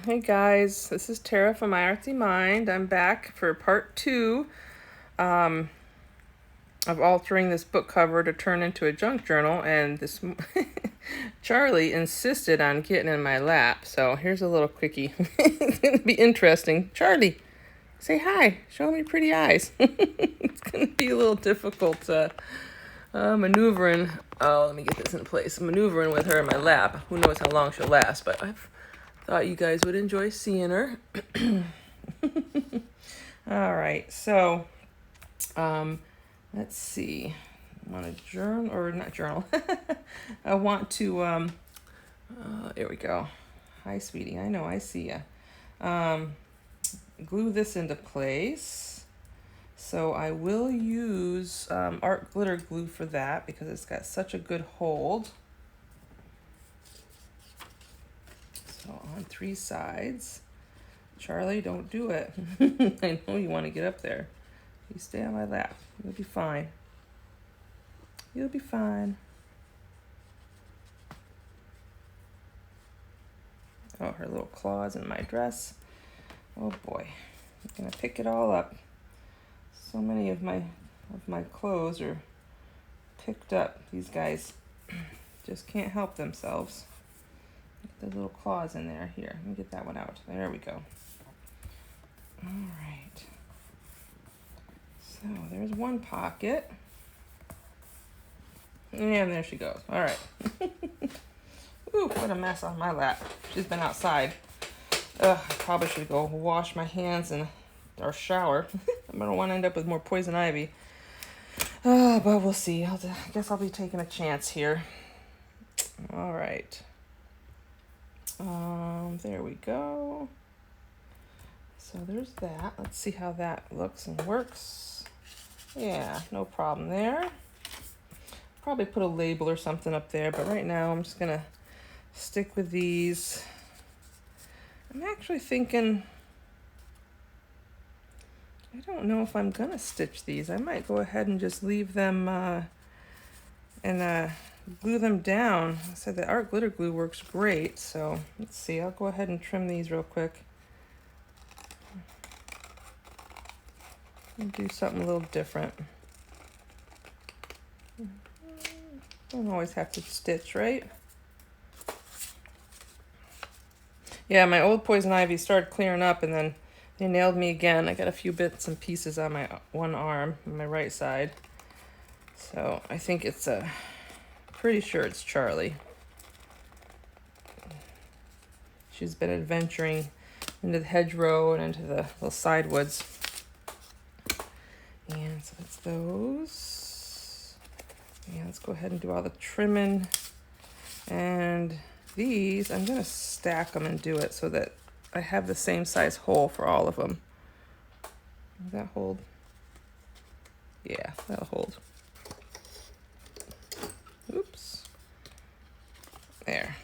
Hey guys, this is Tara from My Artsy Mind. I'm back for part two um, of altering this book cover to turn into a junk journal, and this Charlie insisted on getting in my lap. So here's a little quickie. It's gonna be interesting. Charlie, say hi. Show me pretty eyes. It's gonna be a little difficult maneuvering. Oh, let me get this in place. Maneuvering with her in my lap. Who knows how long she'll last? But I've thought you guys would enjoy seeing her. All right, so let's see. I want to journal, or not journal. I want to, there we go. Hi, sweetie. I know, I see ya. Glue this into place. So I will use art glitter glue for that because it's got such a good hold. So on 3 sides. Charlie, don't do it. I know you want to get up there. You stay on my lap. You'll be fine. You'll be fine. Oh, her little claws in my dress. Oh boy. I'm gonna pick it all up. So many of my clothes are picked up. These guys just can't help themselves. Get the little claws in there. Here, let me get that one out. There we go. All right. So there's one pocket. And there she goes. All right. Ooh, what a mess on my lap. She's been outside. Ugh, I probably should go wash my hands in our shower. I don't want to end up with more poison ivy. But we'll see. I guess I'll be taking a chance here. All right. There we go. So there's that. Let's see how that looks and works. Yeah, no problem there. Probably put a label or something up there, but right now I'm just gonna stick with these. I'm actually thinking, I don't know if I'm gonna stitch these. I might go ahead and just leave them and glue them down. I said the art glitter glue works great, so let's see. I'll go ahead and trim these real quick. And do something a little different. Don't always have to stitch, right? Yeah, my old poison ivy started clearing up and then they nailed me again. I got a few bits and pieces on my one arm, on my right side. So I think it's pretty sure it's Charlie. She's been adventuring into the hedgerow and into the little side woods. And so that's those. And let's go ahead and do all the trimming. And these, I'm gonna stack them and do it so that I have the same size hole for all of them. Does that hold? Yeah, that'll hold. Oops. There.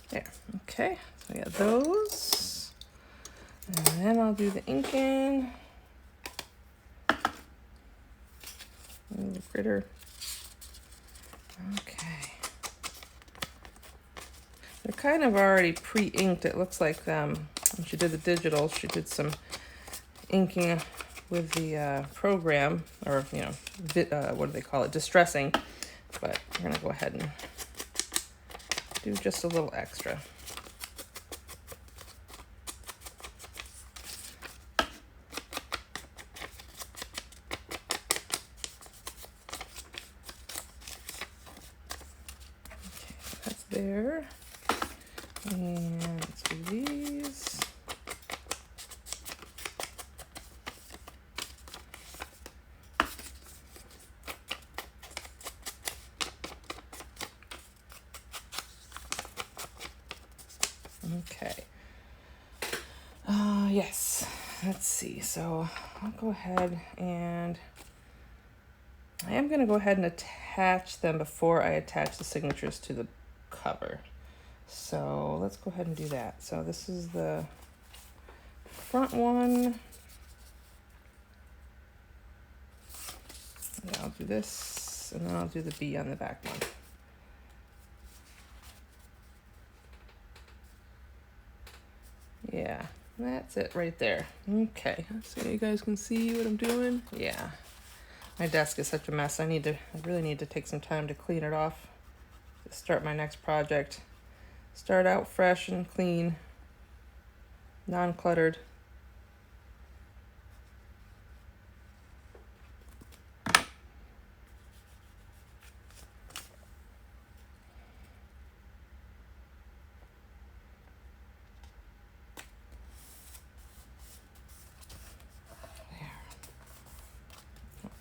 There. Okay, so I got those. And then I'll do the inking. The critter. Okay. They're kind of already pre-inked. It looks like when she did the digital, she did some inking with the program, or what do they call it? Distressing. But we're gonna go ahead and do just a little extra. There. And let's do these. Okay. Yes. Let's see. So I'll go ahead and I am going to go ahead and attach them before I attach the signatures to the cover. So let's go ahead and do that. So this is the front one. And I'll do this, and then I'll do the B on the back one. Yeah, that's it right there. Okay, so you guys can see what I'm doing. Yeah, my desk is such a mess. I really need to take some time to clean it off to start my next project. Start out fresh and clean, non-cluttered.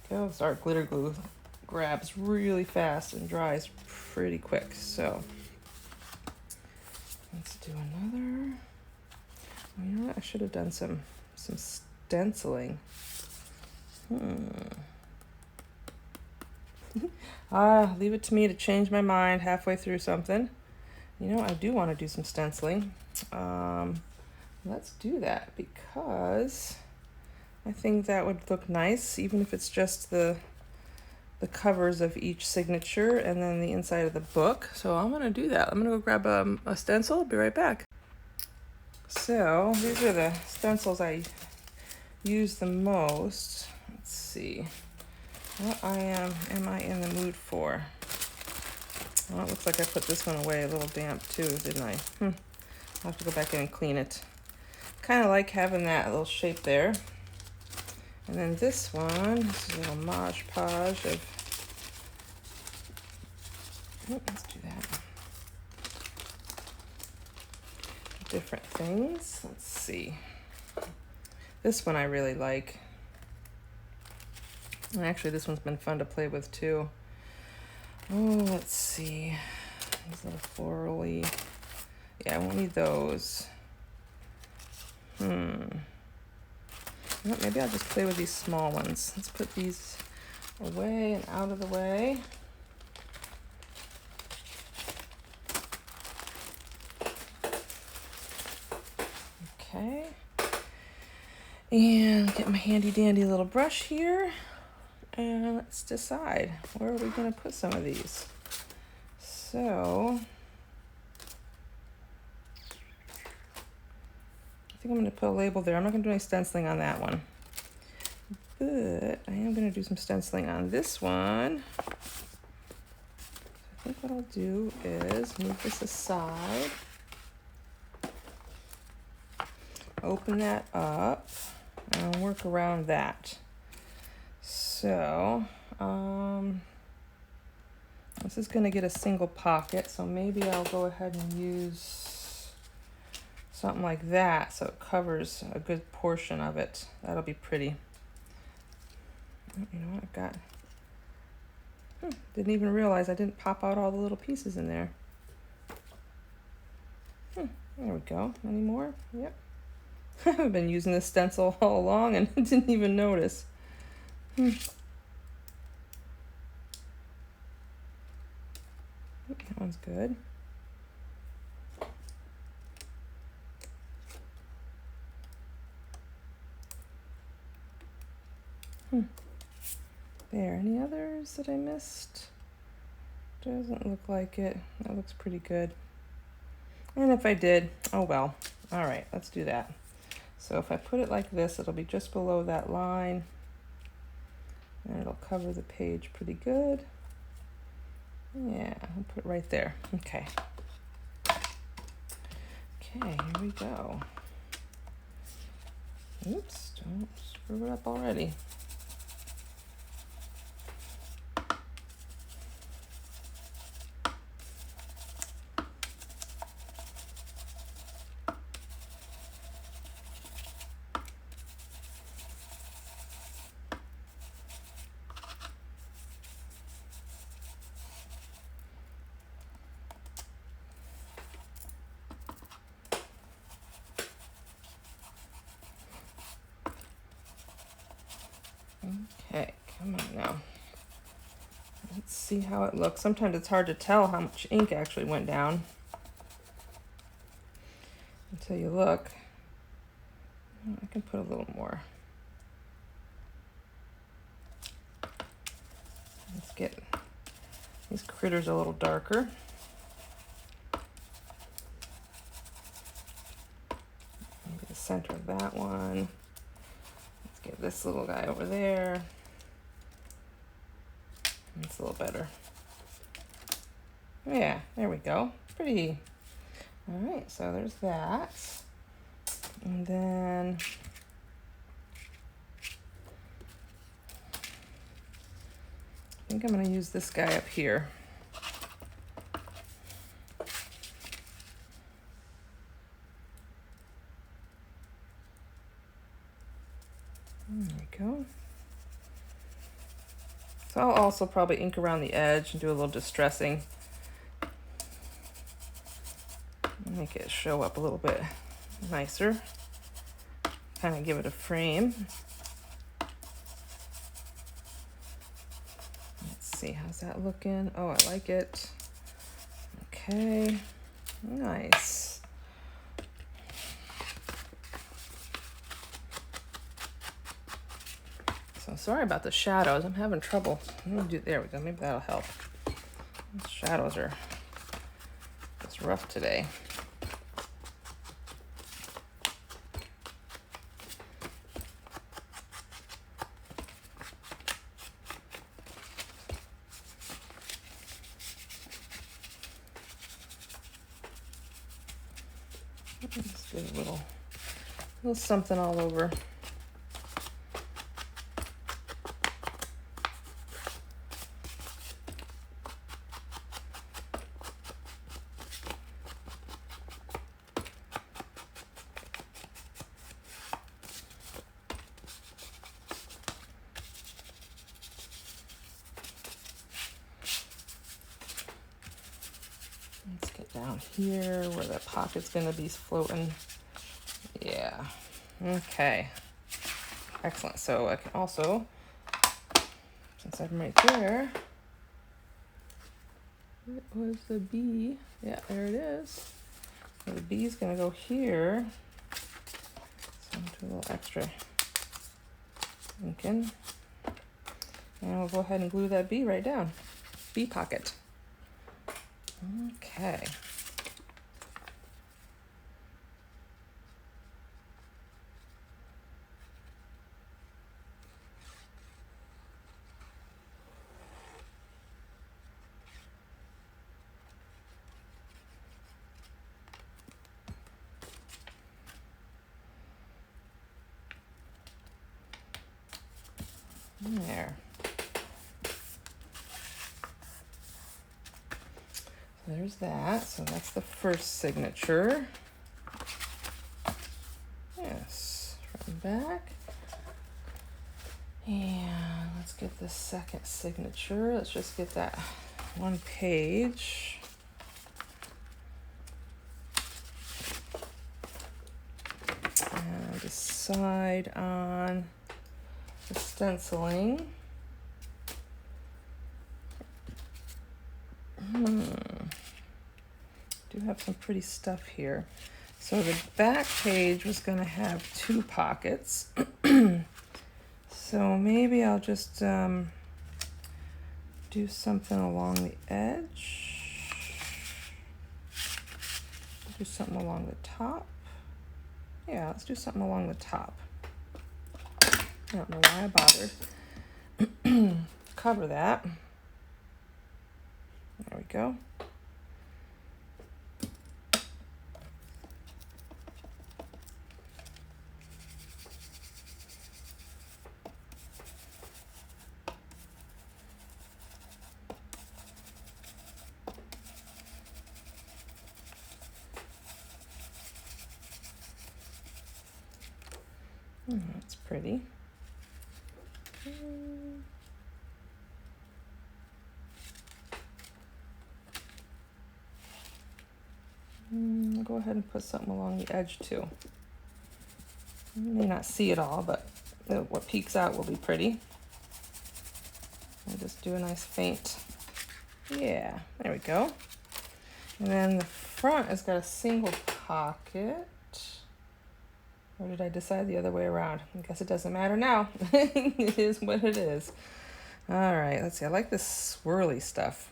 Because our glitter glue grabs really fast and dries pretty quick. So let's do another. Oh, you know what? I should have done some stenciling. Leave it to me to change my mind halfway through something. You know, I do want to do some stenciling. Let's do that because I think that would look nice, even if it's just the covers of each signature and then the inside of the book. So I'm gonna do that. I'm gonna go grab a stencil. I'll be right back. So these are the stencils I use the most. Let's see. What am I in the mood for? Well, it looks like I put this one away a little damp too, didn't I? I'll have to go back in and clean it. Kind of like having that little shape there. And then this one, this is a little Mod Podge of, let's do that. Different things. Let's see. This one I really like. And actually this one's been fun to play with too. Oh, let's see. These little florally. Yeah, I won't need those. Well, maybe I'll just play with these small ones. Let's put these away and out of the way. Okay. And get my handy dandy little brush here. And let's decide where are we going to put some of these. So I think I'm going to put a label there. I'm not going to do any stenciling on that one, but I am going to do some stenciling on this one. I think what I'll do is move this aside, open that up, and work around that. So this is going to get a single pocket, so maybe I'll go ahead and use something like that so it covers a good portion of it. That'll be pretty. You know what I've got? Didn't even realize I didn't pop out all the little pieces in there. There we go. Any more? Yep. I've been using this stencil all along and didn't even notice. That one's good. There, any others that I missed? Doesn't look like it. That looks pretty good. And if I did, oh well. All right, let's do that. So if I put it like this, it'll be just below that line. And it'll cover the page pretty good. Yeah, I'll put it right there. Okay. Okay, here we go. Oops, don't screw it up already. Okay, come on now. Let's see how it looks. Sometimes it's hard to tell how much ink actually went down. until you look. I can put a little more. Let's get these critters a little darker. Maybe the center of that one. Let's get this little guy over there. It's a little better. Yeah, there we go. Pretty. All right, so there's that. And then I think I'm going to use this guy up here. There we go. So I'll also probably ink around the edge and do a little distressing. Make it show up a little bit nicer. Kind of give it a frame. Let's see, how's that looking? Oh, I like it. Okay, nice. So sorry about the shadows. I'm having trouble. There we go. Maybe that'll help. These shadows are just rough today. Just get a little something all over. Let's get down here where the pocket's gonna be floating. Yeah, okay, excellent. So I can also, since I'm right there, it was the bee. Yeah, there it is. So the bee's gonna go here. So I'm gonna do a little extra inking. And we'll go ahead and glue that bee right down. Bee pocket. Okay. There. So there's that. So that's the first signature. Yes, front and back. And let's get the second signature. Let's just get that one page. And decide on the stenciling. Do have some pretty stuff here. So the back page was going to have 2 pockets. So maybe I'll just do something along the edge. Do something along the top. Yeah, let's do something along the top. I don't know why I bothered. Cover that. There we go. That's pretty. I'll go ahead and put something along the edge too. You may not see it all, but what peeks out will be pretty. I'll just do a nice faint. Yeah, there we go. And then the front has got a single pocket. Or did I decide the other way around? I guess it doesn't matter now. It is what it is. All right, let's see. I like this swirly stuff.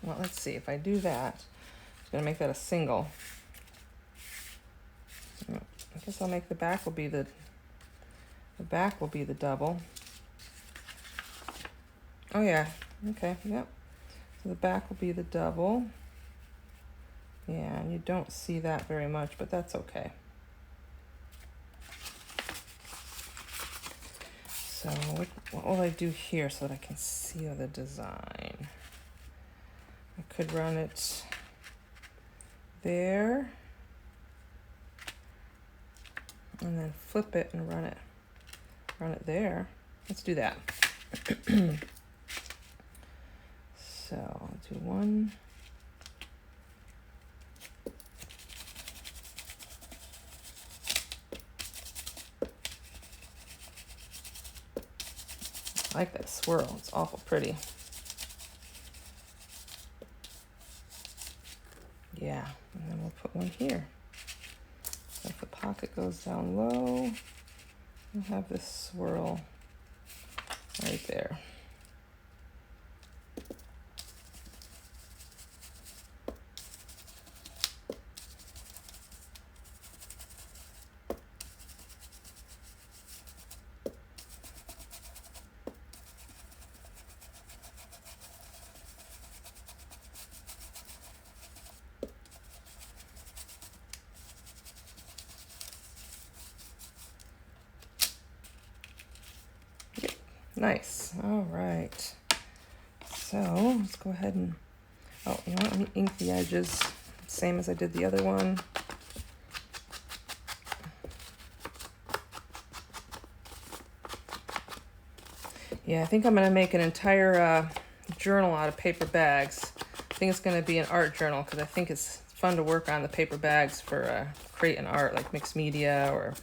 Well, let's see. If I do that, I'm going to make that a single. I guess I'll make the back will be the double. Oh yeah, okay, yep. So the back will be the double. Yeah, and you don't see that very much, but that's okay. So what will I do here so that I can see the design? I could run it there and then flip it and run it there. Let's do that. So I'll do one. I like that swirl. It's awful pretty. Yeah, and then we'll put one here. So if the pocket goes down low, we'll have this swirl right there. Nice. All right. So let's go ahead and, oh, you know what? Let me ink the edges, same as I did the other one. Yeah, I think I'm going to make an entire journal out of paper bags. I think it's going to be an art journal because I think it's fun to work on the paper bags for creating art like mixed media or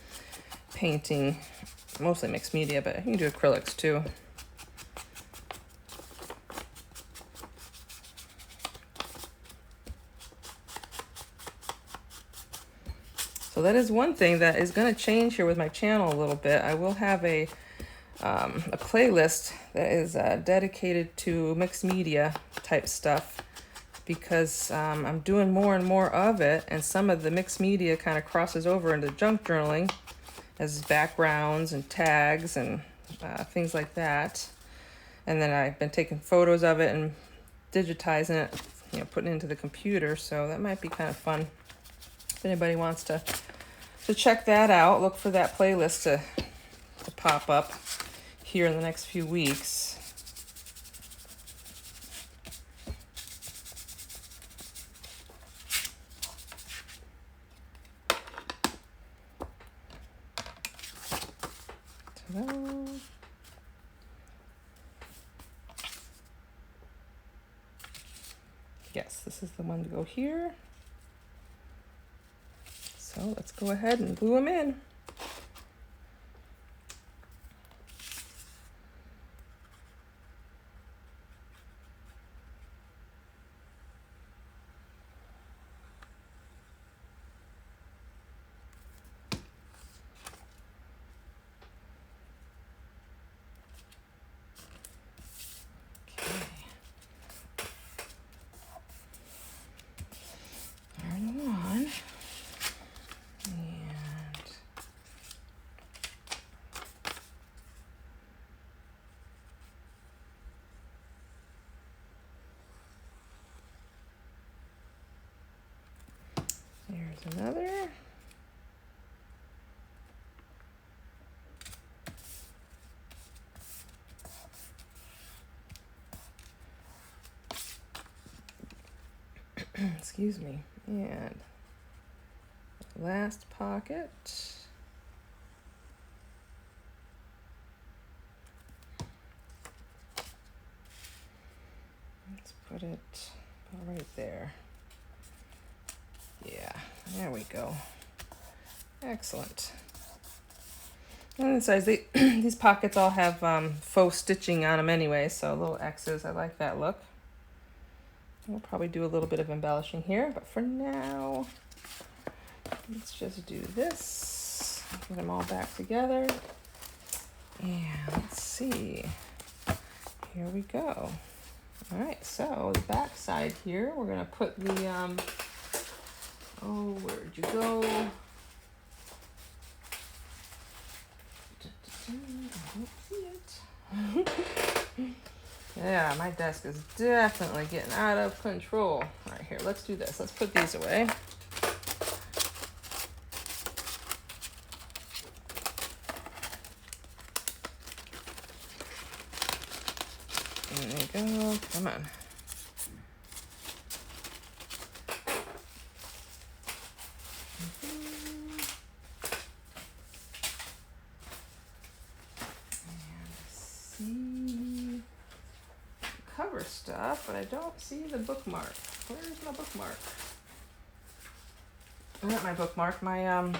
painting. Mostly mixed media, but you can do acrylics too. So that is one thing that is going to change here with my channel a little bit. I will have a playlist that is dedicated to mixed media type stuff because I'm doing more and more of it, and some of the mixed media kind of crosses over into junk journaling as backgrounds and tags and things like that. And then I've been taking photos of it and digitizing it, you know, putting it into the computer. So that might be kind of fun. If anybody wants to check that out, look for that playlist to pop up here in the next few weeks. Yes, this is the one to go here. So let's go ahead and glue them in. There's another. Excuse me. And last pocket. Let's put it about right there. Yeah, there we go. Excellent. And inside these pockets all have faux stitching on them anyway, so little X's. I like that look. We'll probably do a little bit of embellishing here, but for now, let's just do this. Get them all back together. And let's see. Here we go. All right, so the back side here, we're gonna put the, oh, where'd you go? I don't see it. Yeah, my desk is definitely getting out of control. All right, here, let's do this. Let's put these away. There you go, come on. See cover stuff, but I don't see the bookmark. Where's my bookmark? Not my bookmark, my oh,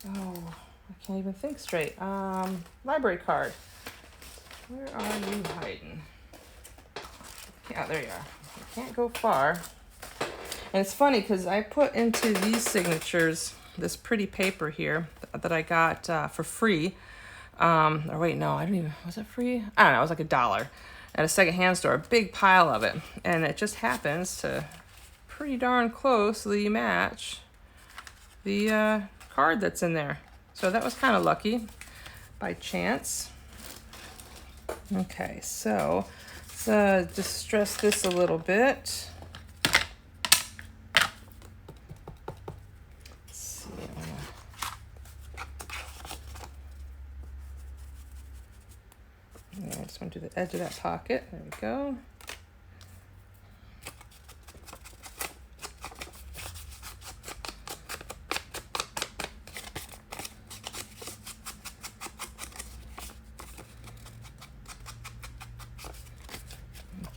I can't even think straight. Library card. Where are you hiding? Yeah, there you are. You can't go far. And it's funny because I put into these signatures this pretty paper here that I got for free. Or wait, no, I don't even, was it free? I don't know, it was like $1 at a secondhand store, a big pile of it. And it just happens to pretty darn closely match the card that's in there. So that was kind of lucky by chance. Okay, so let's distress this a little bit. I just want to do the edge of that pocket. There we go.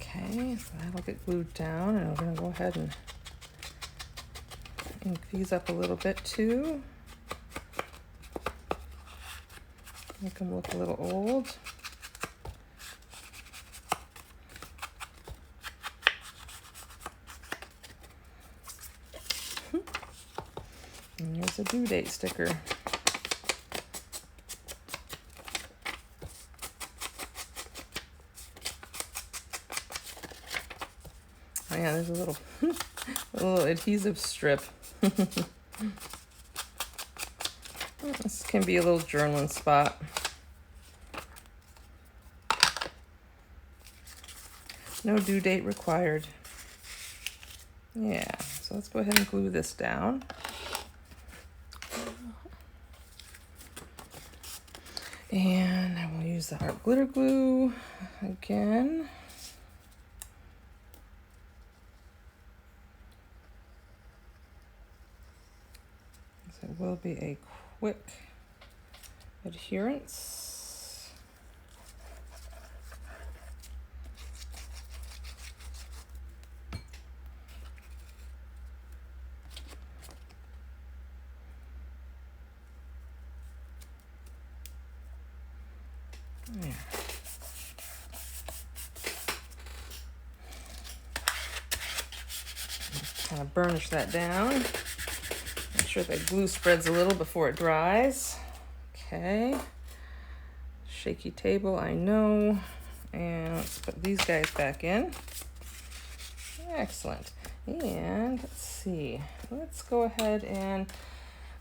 Okay, so that'll get glued down, and I'm going to go ahead and ink these up a little bit too. Make them look a little old. And here's a due date sticker. Oh yeah, there's a little, a little adhesive strip. This can be a little journaling spot. No due date required. Yeah, so let's go ahead and glue this down. And I will use the art glitter glue again. So it will be a quick adherence. Yeah. Kind of burnish that down. Make sure that glue spreads a little before it dries. Okay. Shaky table, I know. And let's put these guys back in. Excellent. And let's see. Let's go ahead and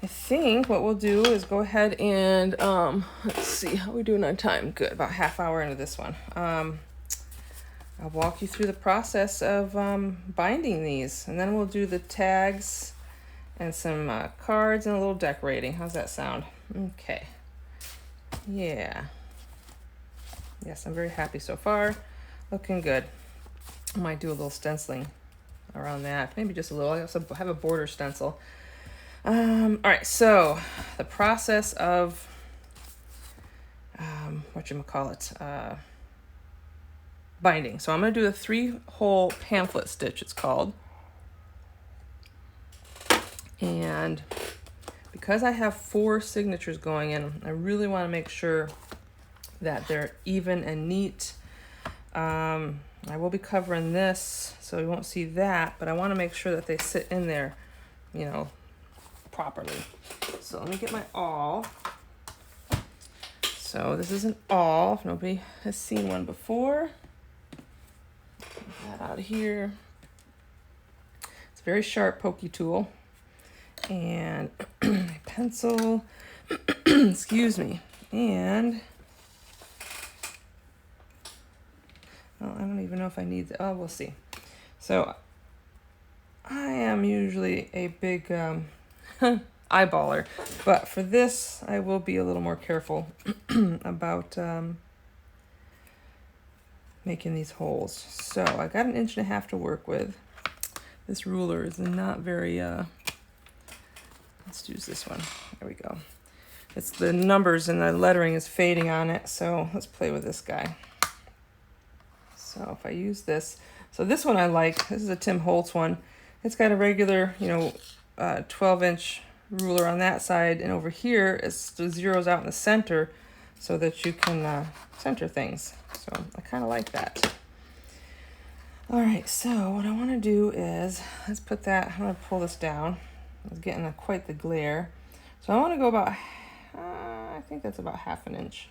I think what we'll do is go ahead and, let's see, how are we doing on time? Good, about half hour into this one. I'll walk you through the process of binding these, and then we'll do the tags and some cards and a little decorating. How's that sound? Okay. Yeah. Yes, I'm very happy so far. Looking good. I might do a little stenciling around that. Maybe just a little. I also have a border stencil. All right, so the process of binding. So I'm going to do a 3-hole pamphlet stitch, it's called. And because I have 4 signatures going in, I really want to make sure that they're even and neat. I will be covering this, so you won't see that, but I want to make sure that they sit in there you know, properly. So let me get my awl. So this is an awl, if nobody has seen one before. Get that out of here. It's a very sharp, pokey tool. And my pencil, excuse me, and well, I don't even know if I need, oh, we'll see. So I am usually a big eyeballer, but for this I will be a little more careful about making these holes. So I got 1.5 inches to work with. This ruler is not very, let's use this one. There we go. It's the numbers and the lettering is fading on it, so let's play with this guy. So if I use this, so this one I like. This is a Tim Holtz one. It's got a regular, 12-inch ruler on that side, and over here it's the zeros out in the center so that you can center things. So I kind of like that. All right, so what I want to do is, let's put that, I'm going to pull this down. It's getting quite the glare. So I want to go about, I think that's about 1/2 inch.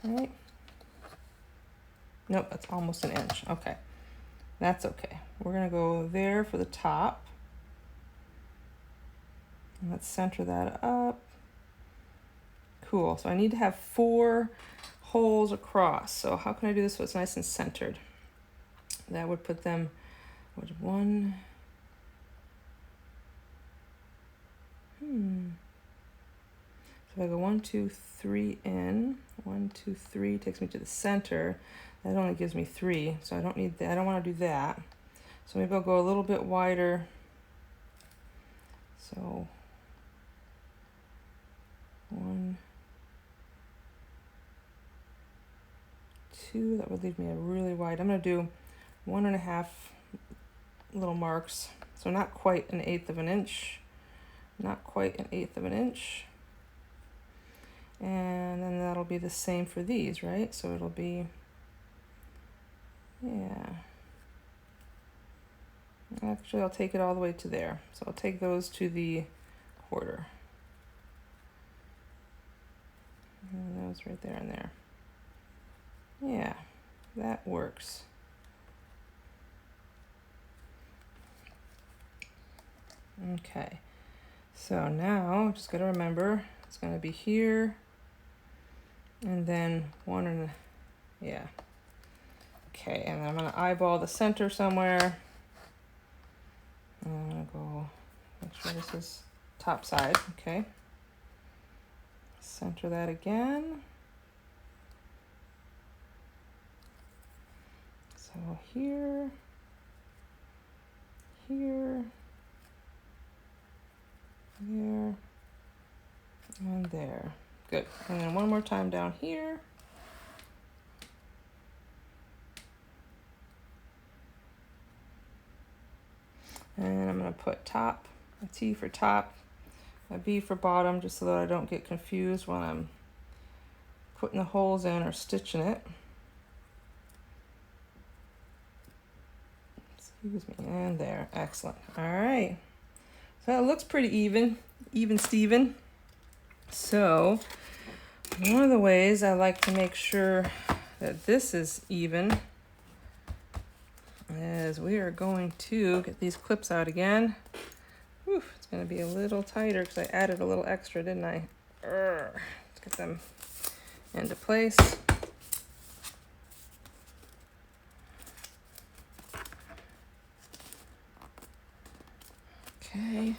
All right. Nope, that's almost 1 inch. Okay, that's okay. We're going to go there for the top. And let's center that up. Cool, so I need to have 4 holes across. So how can I do this so it's nice and centered? That would put them, So if I go 1, 2, 3 in, 1, 2, 3 takes me to the center. That only gives me 3, so I don't need that. I don't want to do that. So maybe I'll go a little bit wider. So 1, 2, that would leave me a really wide. I'm going to do 1.5 little marks. So not quite 1/8 of an inch. Not quite 1/8 of an inch. And then that'll be the same for these, right? So it'll be, yeah. Actually, I'll take it all the way to there. So I'll take those to the 1/4. And those right there and there. Yeah, that works. Okay, so now just gotta remember it's gonna be here, and then 1 and yeah. Okay, and I'm gonna eyeball the center somewhere. And I'm gonna go make sure this is top side. Okay, center that again. So here, here, there, and there. Good. And then one more time down here. And I'm going to put top, a T for top, a B for bottom, just so that I don't get confused when I'm putting the holes in or stitching it. Excuse me, and there. Excellent. All right. So it looks pretty even Steven. So one of the ways I like to make sure that this is even is we are going to get these clips out again. Whew, it's going to be a little tighter because I added a little extra, didn't I? Let's get them into place. Okay.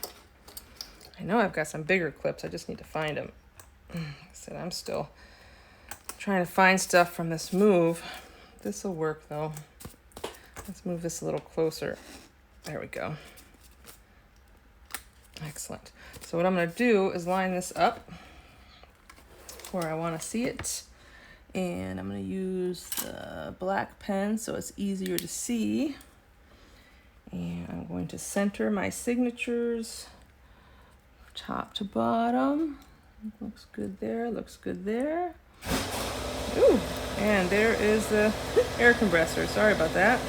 I know I've got some bigger clips. I just need to find them. Like I said, I'm still trying to find stuff from this move. This will work though. Let's move this a little closer. There we go. Excellent. So what I'm going to do is line this up where I want to see it. And I'm going to use the black pen so it's easier to see. And I'm going to center my signatures top to bottom. Looks good there, looks good there. Ooh, and there is the air compressor. Sorry about that.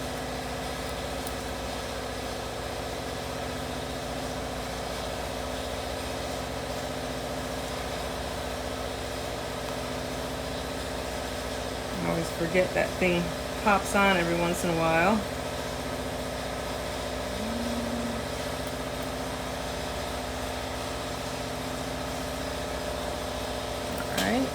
always forget that thing pops on every once in a while. All right.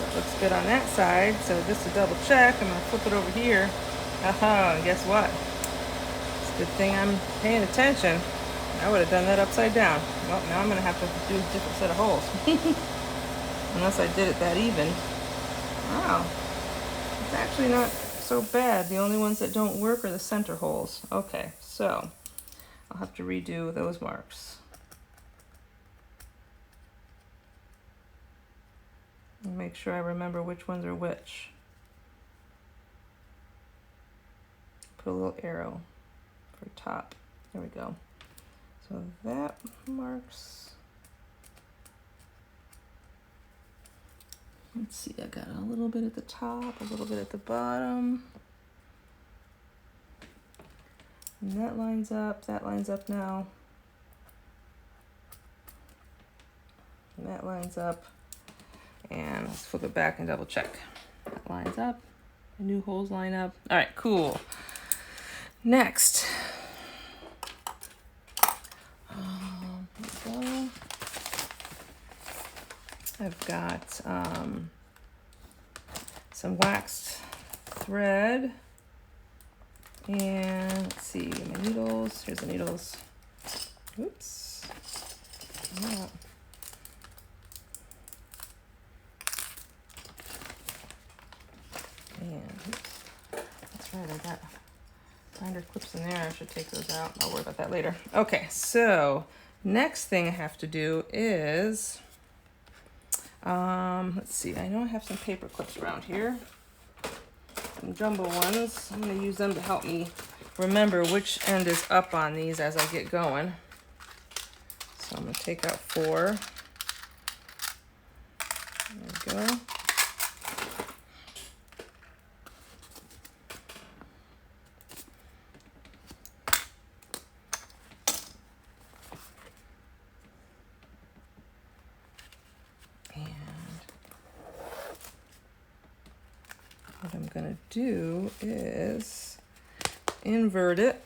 That looks good on that side. So just to double check, I'm gonna flip it over here. Aha, guess what? It's a good thing I'm paying attention. I would have done that upside down. Well, now I'm gonna have to do a different set of holes. Unless I did it that even. Wow, it's actually not so bad. The only ones that don't work are the center holes. Okay, so I'll have to redo those marks. And make sure I remember which ones are which. Put a little arrow for top. There we go. So that marks. Let's see, I got a little bit at the top, a little bit at the bottom. And that lines up now. And that lines up. And let's flip it back and double check. That lines up. The new holes line up. All right, cool. Next. Here we go. I've got some waxed thread. And let's see, my needles. Here's the needles. Oops. Yeah. And oops. That's right, I got binder clips in there. I should take those out. I'll worry about that later. Okay, so next thing I have to do is, let's see, I know I have some paper clips around here. Some jumbo ones. I'm going to use them to help me remember which end is up on these as I get going. So I'm going to take out 4. There we go. What I'm going to do is invert it.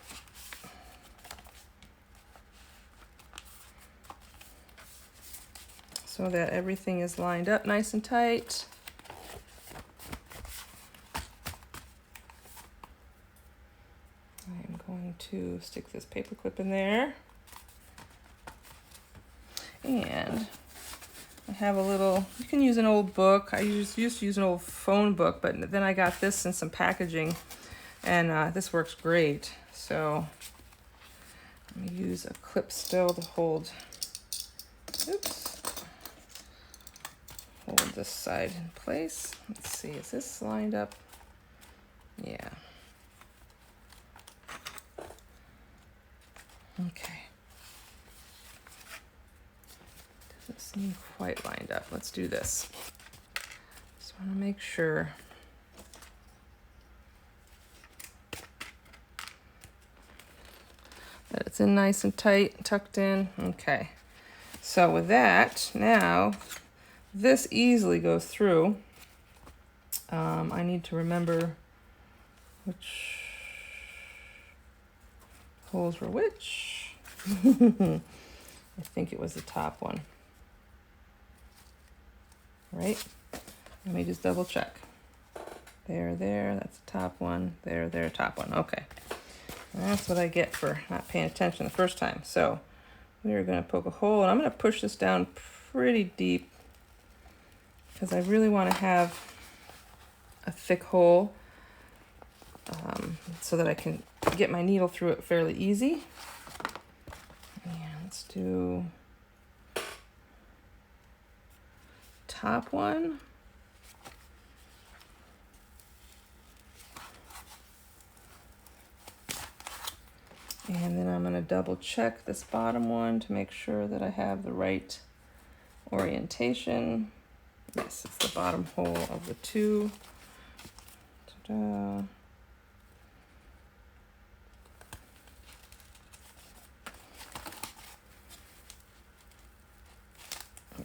So that everything is lined up nice and tight. I'm going to stick this paper clip in there. And I have a little, you can use an old book. I used to use an old phone book, but then I got this in some packaging, and this works great. So I'm gonna use a clip still to hold, oops, hold this side in place. Let's see, is this lined up? Yeah. Okay. Doesn't seem quite lined up. Let's do this. Just want to make sure. That it's in nice and tight, tucked in. Okay. So with that, now this easily goes through. I need to remember which holes were which. I think it was the top one. Right? Let me just double check. There, that's the top one. There, top one. Okay. That's what I get for not paying attention the first time. So we are going to poke a hole, and I'm going to push this down pretty deep because I really want to have a thick hole so that I can get my needle through it fairly easy. And let's do top one. And then I'm going to double check this bottom one to make sure that I have the right orientation. Yes, it's the bottom hole of the 2. Ta-da.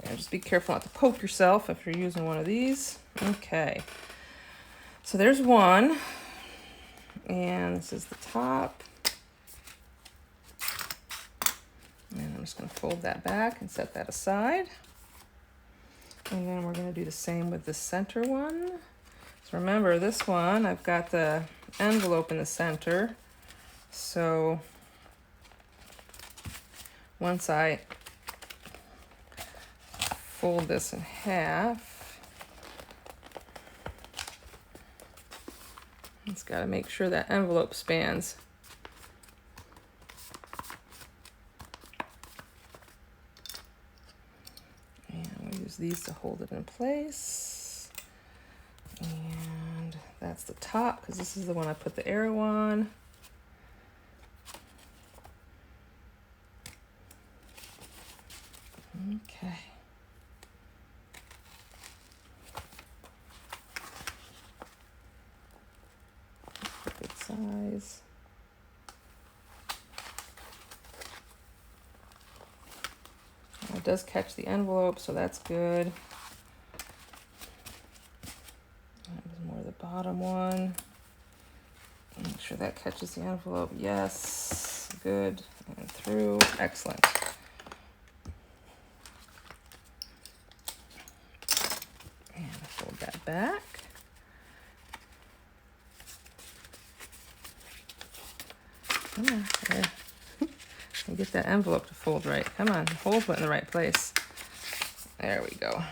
Yeah, just be careful not to poke yourself if you're using one of these. Okay. So there's one. And this is the top. And I'm just going to fold that back and set that aside. And then we're going to do the same with the center one. So remember, this one, I've got the envelope in the center. So once I fold this in half, it's got to make sure that envelope spans. And we'll use these to hold it in place. And that's the top, because this is the one I put the arrow on. Okay. Good size. It does catch the envelope, so that's good. That was more the bottom one. Make sure that catches the envelope. Yes, good. And through. Excellent. And I fold that back. Come on, there. And get that envelope to fold right. Come on, hold it in the right place. There we go.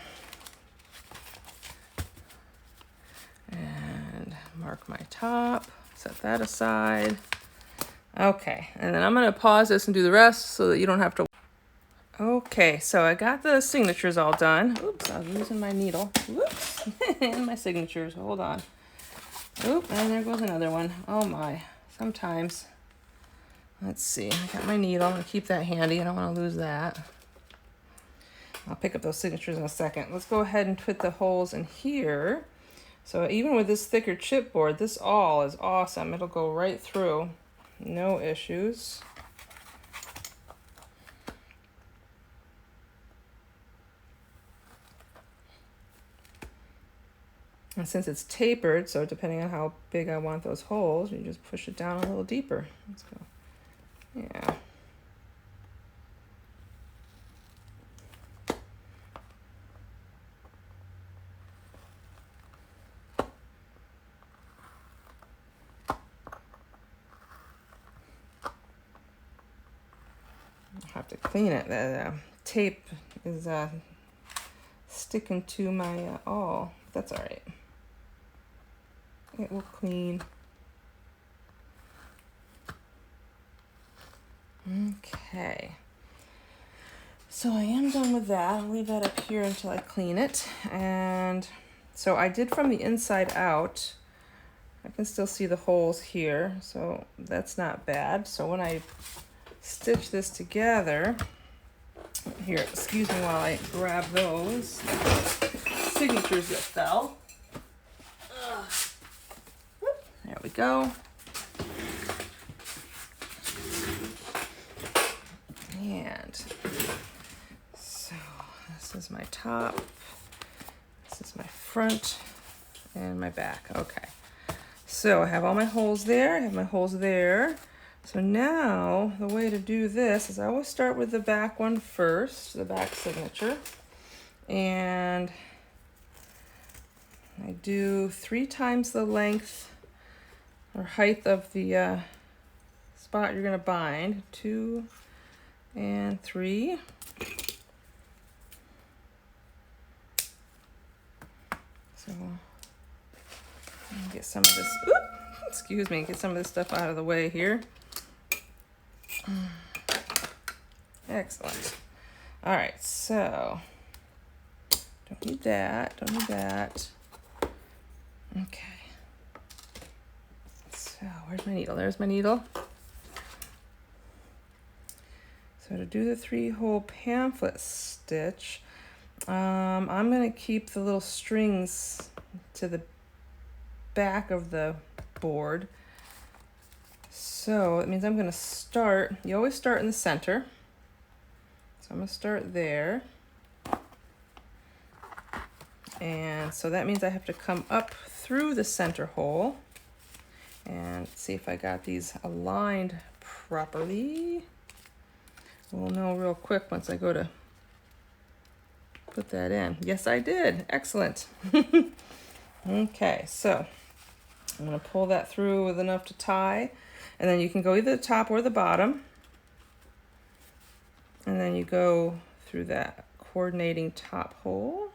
And mark my top. Set that aside. Okay, and then I'm going to pause this and do the rest so that you don't have to. Okay, so I got the signatures all done. Oops, I was losing my needle. Whoops, and my signatures. Hold on. Oop, and there goes another one. Oh my, sometimes. Let's see, I got my needle. I'm going to keep that handy. I don't want to lose that. I'll pick up those signatures in a second. Let's go ahead and put the holes in here. So even with this thicker chipboard, this awl is awesome. It'll go right through. No issues. And since it's tapered, so depending on how big I want those holes, you just push it down a little deeper. Let's go. Yeah. I'll have to clean it. The tape is sticking to my awl. That's all right. It will clean. Okay. So I am done with that. I'll leave that up here until I clean it. And so I did from the inside out. I can still see the holes here, so that's not bad. So when I stitch this together, here, excuse me while I grab those signatures that fell. There we go. And so this is my top, this is my front, and my back. Okay. So I have all my holes there, I have my holes there. So now the way to do this is I always start with the back one first, the back signature. And I do 3 times the length or height of the spot you're going to bind. 2 and 3. So get some of this, excuse me, get some of this stuff out of the way here. Excellent. All right, so don't need that, don't need that. Okay. So where's my needle? There's my needle. So to do the 3-hole pamphlet stitch, I'm going to keep the little strings to the back of the board. So it means I'm going to start, you always start in the center. So I'm going to start there. And so that means I have to come up through the center hole and see if I got these aligned properly. We'll know real quick once I go to put that in. Yes, I did. Excellent. Okay, so I'm going to pull that through with enough to tie, and then you can go either the top or the bottom, and then you go through that coordinating top hole.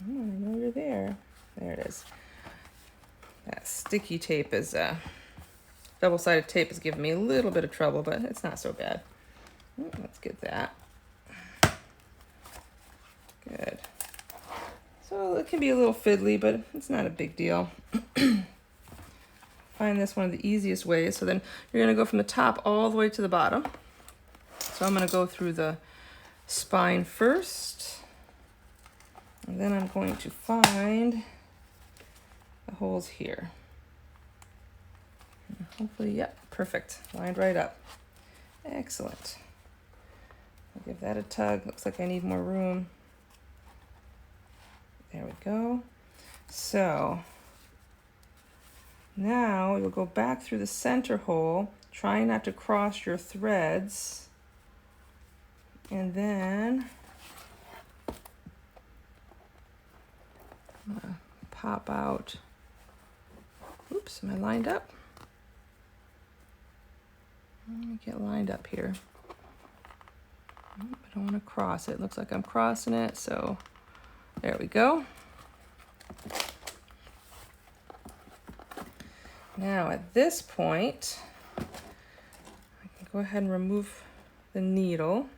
Oh, I know you're there. There it is. That sticky tape is, double-sided tape is giving me a little bit of trouble, but it's not so bad. Let's get that. Good. So it can be a little fiddly, but it's not a big deal. Find this one of the easiest ways. So then you're going to go from the top all the way to the bottom. So I'm going to go through the spine first. And then I'm going to find the holes here. And hopefully, yep, perfect. Lined right up. Excellent. I'll give that a tug. Looks like I need more room. There we go. So now you'll go back through the center hole, trying not to cross your threads, and then I'm gonna pop out. Oops, am I lined up? Let me get lined up here. I don't want to cross it. Looks like I'm crossing it, so there we go. Now at this point, I can go ahead and remove the needle,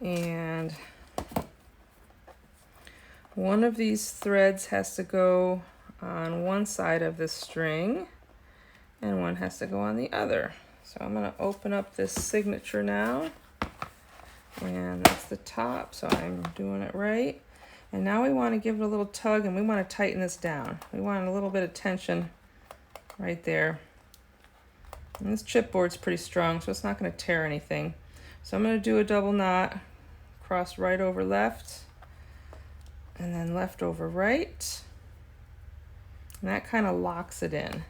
and one of these threads has to go on one side of the string and one has to go on the other. So I'm going to open up this signature now, and that's the top, so I'm doing it right. And now we want to give it a little tug, and we want to tighten this down. We want a little bit of tension right there. And this chipboard's pretty strong, so it's not going to tear anything. So I'm going to do a double knot, cross right over left, and then left over right. And that kind of locks it in.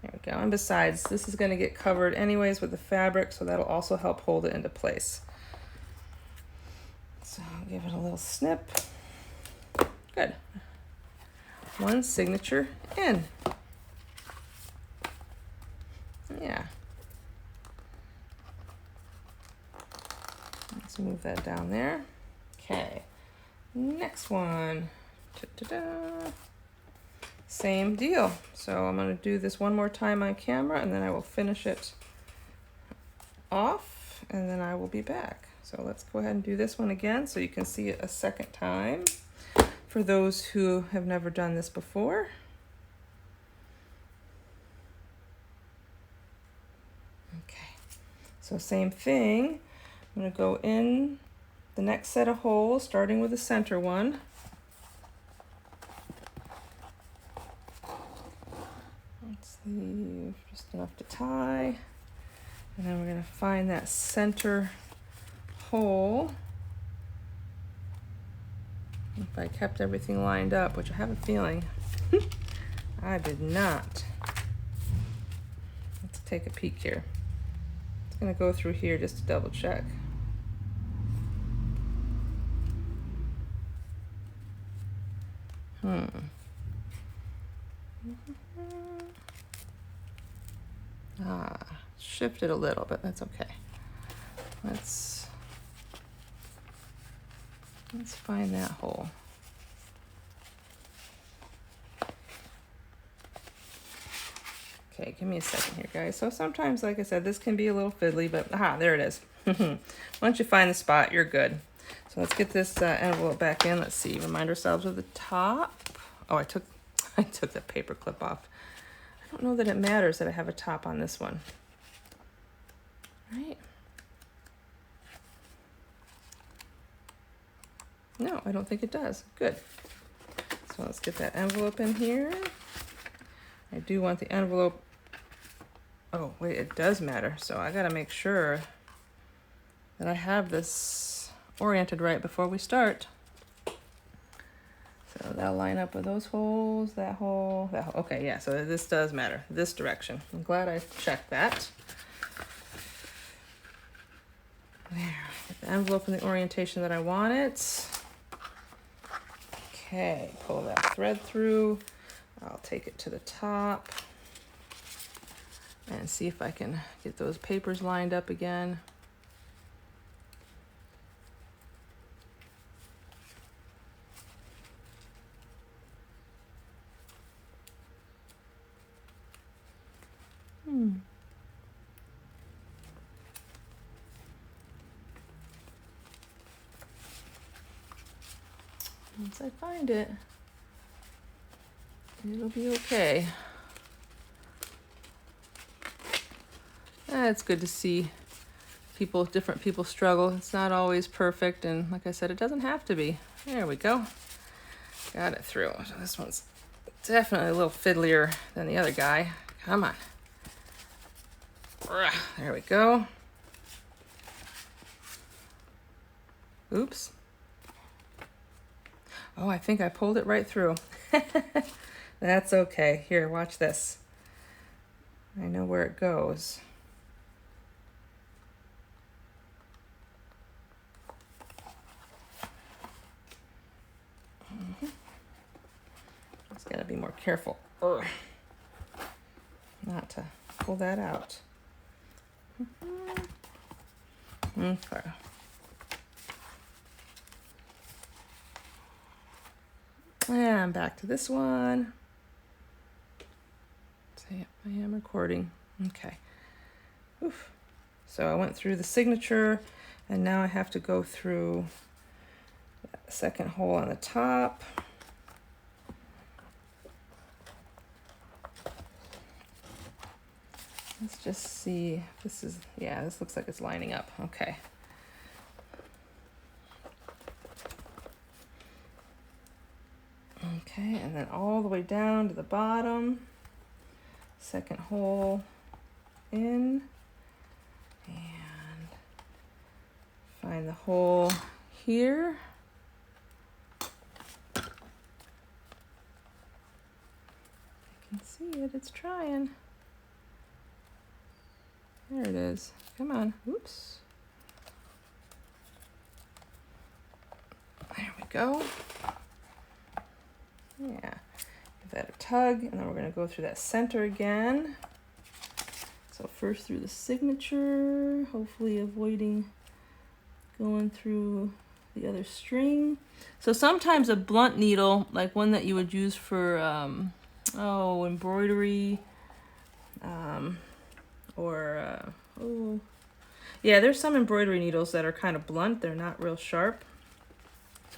There we go. And besides, this is going to get covered anyways with the fabric, so that'll also help hold it into place. So I'll give it a little snip. Good. One signature in. Yeah. Let's move that down there. Okay. Next one. Ta-da-da. Same deal. So I'm going to do this one more time on camera, and then I will finish it off, and then I will be back. So let's go ahead and do this one again so you can see it a second time for those who have never done this before. Okay, so same thing. I'm going to go in the next set of holes, starting with the center one. Let's leave just enough to tie. And then we're going to find that center hole. If I kept everything lined up, which I have a feeling I did not. Let's take a peek here. It's going to go through here just to double check. Shifted a little, but that's okay. Let's find that hole. Okay, give me a second here, guys. So sometimes, like I said, this can be a little fiddly, but aha, there it is. Once you find the spot, you're good. So let's get this envelope back in. Let's see, remind ourselves of the top. Oh, I took the paper clip off. I don't know that it matters that I have a top on this one. Right? No, I don't think it does. Good. So let's get that envelope in here. I do want the envelope. Oh, wait, it does matter. So I got to make sure that I have this oriented right before we start. So that'll line up with those holes, that hole, that hole. Okay, yeah, so this does matter, this direction. I'm glad I checked that. There, get the envelope in the orientation that I want it. Okay, pull that thread through. I'll take it to the top and see if I can get those papers lined up again. Once I find it, it'll be okay. It's good to see different people struggle. It's not always perfect, and like I said, it doesn't have to be. There we go. Got it through. So this one's definitely a little fiddlier than the other guy. Come on. There we go. Oops. Oh, I think I pulled it right through. That's okay. Here, watch this. I know where it goes. Just gotta be more careful. Not to pull that out. Okay. And back to this one. So yeah, I am recording. Okay. Oof. So I went through the signature, and now I have to go through that second hole on the top. Let's just see. This looks like it's lining up. Okay. Okay, and then all the way down to the bottom, second hole in, and find the hole here. I can see it, it's trying. There it is. Come on. Oops. There we go. Yeah. Give that a tug, and then we're going to go through that center again. So first through the signature, hopefully avoiding going through the other string. So sometimes a blunt needle, like one that you would use for embroidery, yeah, there's some embroidery needles that are kind of blunt. They're not real sharp.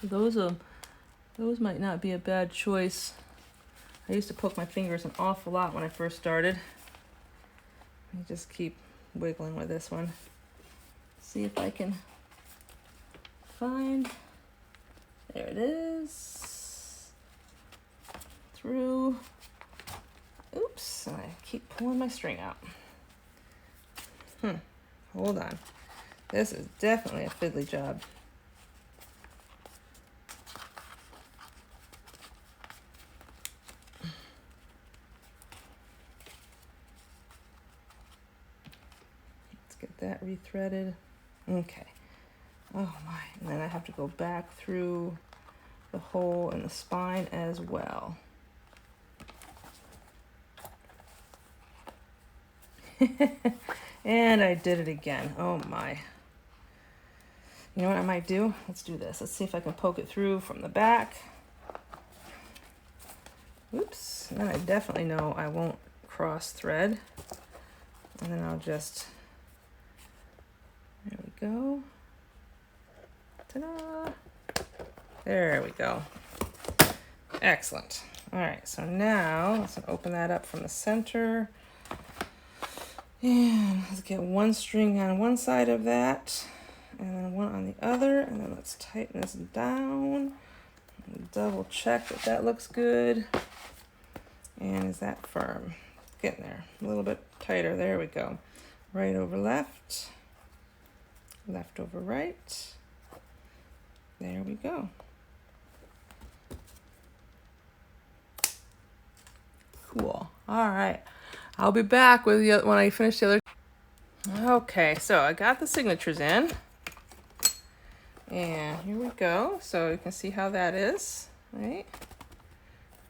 So those might not be a bad choice. I used to poke my fingers an awful lot when I first started. I just keep wiggling with this one. See if I can find. There it is. Through. Oops, and I keep pulling my string out. Hold on. This is definitely a fiddly job. Let's get that rethreaded. Okay. Oh my, and then I have to go back through the hole in the spine as well. And I did it again. Oh my. You know what I might do? Let's do this. Let's see if I can poke it through from the back. Oops. And then I definitely know I won't cross thread. And then I'll just, there we go. Ta-da! There we go. Excellent. All right, so now let's open that up from the center. And let's get one string on one side of that, and then one on the other, and then let's tighten this down. Double check that that looks good. And is that firm? Getting there. A little bit tighter. There we go. Right over left. left over right. There we go. Cool. All right. I'll be back with you when I finish the other. Okay, so I got the signatures in. And here we go. So you can see how that is, right?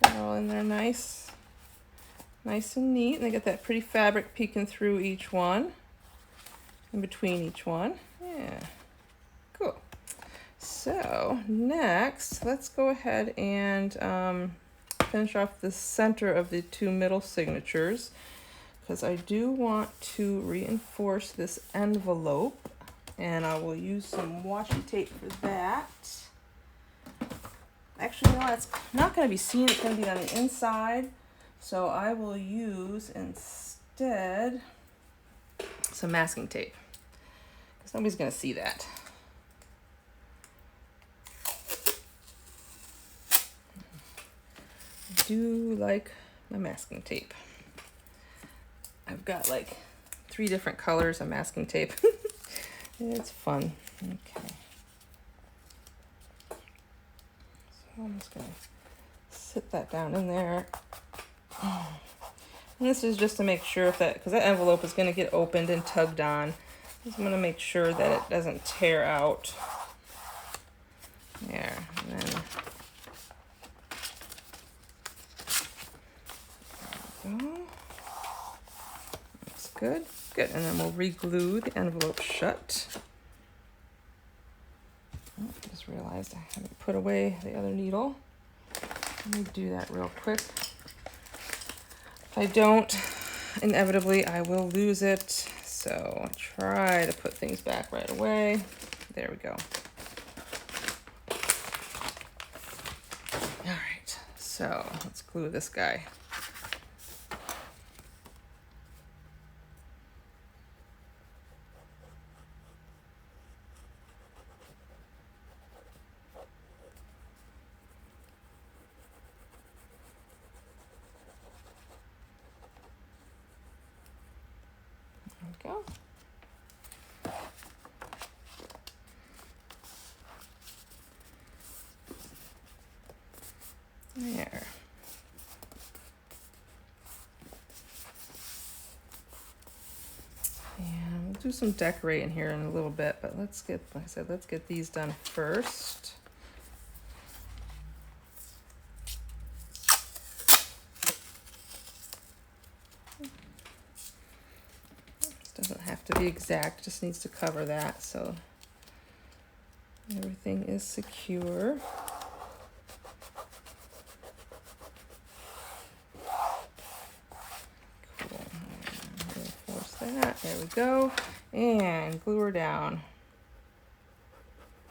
They're all in there nice and neat. And they got that pretty fabric peeking through each one, in between each one. Yeah, cool. So next, let's go ahead and finish off the center of the two middle signatures, because I do want to reinforce this envelope, and I will use some washi tape for that. Actually, no, it's not going to be seen. It's going to be on the inside. So I will use instead some masking tape, because nobody's going to see that. I do like my masking tape. I've got like 3 different colors of masking tape. It's fun. Okay. So I'm just going to sit that down in there. And this is just to make sure if that, because that envelope is going to get opened and tugged on. Just going to make sure that it doesn't tear out. There. And then there we go. Looks good. Good. And then we'll re-glue the envelope shut. Oh, I just realized I haven't put away the other needle. Let me do that real quick. If I don't, inevitably I will lose it. So I'll try to put things back right away. There we go. All right, so let's glue this guy. Go. There. And we'll do some decorating here in a little bit, but let's get, like I said, let's get these done first. Doesn't have to be exact, just needs to cover that so everything is secure. Cool. Reinforce that. There we go. And glue her down.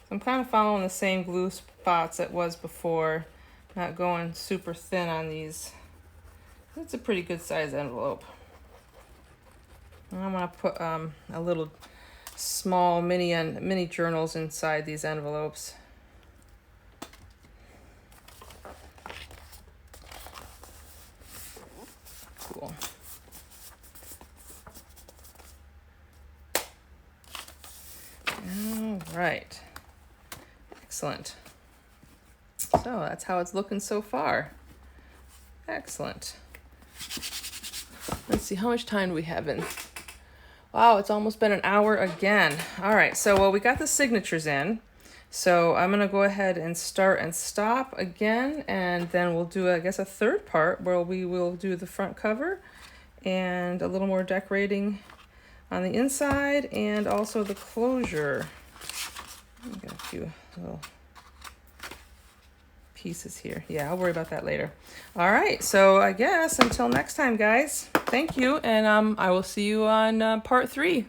So I'm kind of following the same glue spots it was before, not going super thin on these. It's a pretty good size envelope. I'm going to put a little small mini journals inside these envelopes. Cool. All right. Excellent. So that's how it's looking so far. Excellent. Let's see, how much time do we have in? Wow, it's almost been an hour again. All right, so well, we got the signatures in. So I'm gonna go ahead and start and stop again, and then we'll do, I guess, a third part where we will do the front cover and a little more decorating on the inside and also the closure. I've got a few little pieces here. Yeah, I'll worry about that later. All right, so I guess until next time, guys, thank you, and I will see you on part 3.